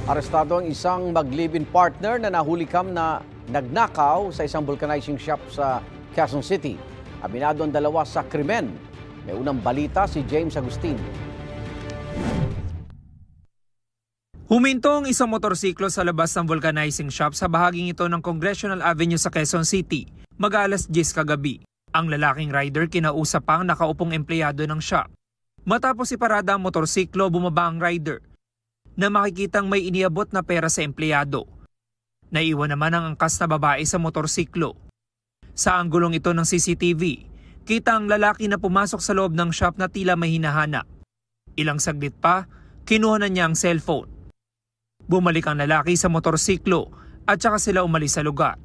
Arestado ang isang mag-live-in partner na nahulikam na nagnakaw sa isang vulcanizing shop sa Quezon City. Aminado ang dalawa sa krimen. May unang balita si James Agustin. Huminto ang isang motorsiklo sa labas ng vulcanizing shop sa bahaging ito ng Congressional Avenue sa Quezon City, mag-alas 10 kagabi. Ang lalaking rider kinausap ang nakaupong empleyado ng shop. Matapos iparada ang motorsiklo, bumaba ang rider na makikitang may iniabot na pera sa empleyado. Naiwan naman ang angkas na babae sa motorsiklo. Sa anggulong ito ng CCTV, kita ang lalaki na pumasok sa loob ng shop na tila may hinahanap. Ilang saglit pa, kinuha na niya ang cellphone. Bumalik ang lalaki sa motorsiklo at saka sila umalis sa lugar.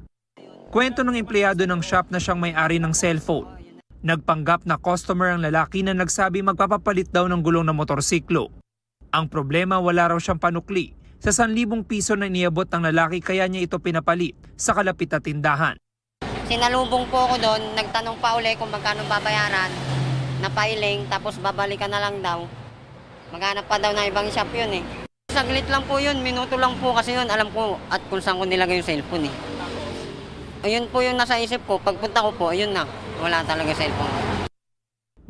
Kwento ng empleyado ng shop na siyang may-ari ng cellphone. Nagpanggap na customer ang lalaki na nagsabi magpapapalit daw ng gulong ng motorsiklo. Ang problema, wala raw siyang panukli sa 1,000 piso na iniabot ng lalaki, kaya niya ito pinapalit sa kalapit na tindahan. Sinalubong po ako doon, nagtanong pa uli kung magkano babayaran, napailing, tapos babalikan na lang daw. Maghanap pa daw ng ibang shop yun eh. Saglit lang po yun, minuto lang po kasi yun, alam ko at kung saan ko nilagay yung cellphone eh. Ayun po yung nasa isip ko, pagpunta ko po, ayun na, wala talaga cellphone.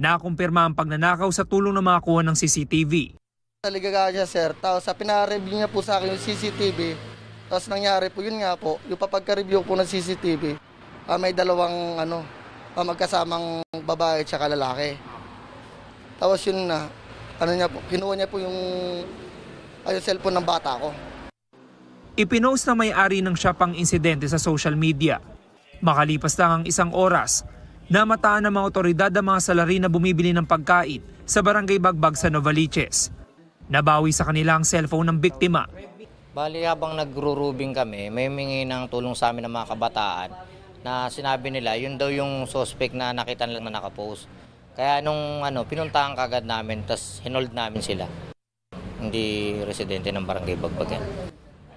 Nakumpirma ang pagnanakaw sa tulong ng mga kuha ng CCTV. Naligaga siya, sir. Tapos sa pinareview niya po sa akin yung CCTV. Tapos nangyari po, yun nga po, yung papagka-review po ng CCTV, may dalawang magkasamang babae at saka lalaki. Tapos yun na, kinuha niya po yung cellphone ng bata ko. Ipinost na may-ari ng shop ang insidente sa social media. Makalipas lang ang isang oras, namataan ng mga otoridad ang mga salari na bumibili ng pagkain sa Barangay Bagbag sa Novaliches. Nabawi sa kanila ang cellphone ng biktima. Bali, habang nagro-rubing kami, may humingi ng tulong sa amin ng mga kabataan na sinabi nila yun daw yung suspect na nakita nila na nakapost. Kaya nung pinuntahan kagad namin, tas hinold namin sila. Hindi residente ng Barangay Bagbag yan.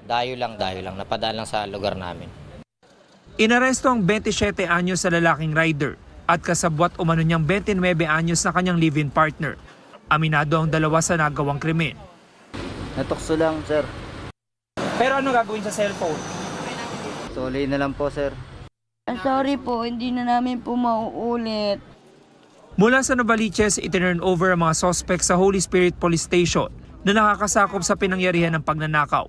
Dayo lang, napadaan lang sa lugar namin. Inaresto ang 27 anyos sa lalaking rider at kasabwat umano niyang 29 anyos na kanyang live-in partner. Aminado ang dalawa sa nagawang krimen. Natukso lang, sir. Pero ano gagawin sa cellphone? Soli na lang po, sir. Sorry po, hindi na namin po mauulit. Mula sa Novaliches, itinurn over ang mga suspect sa Holy Spirit Police Station na nakakasakop sa pinangyarihan ng pagnanakaw.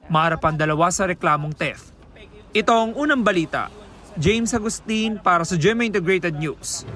Maharap ang dalawa sa reklamong theft. Ito ang unang balita. James Agustin para sa GMA Integrated News.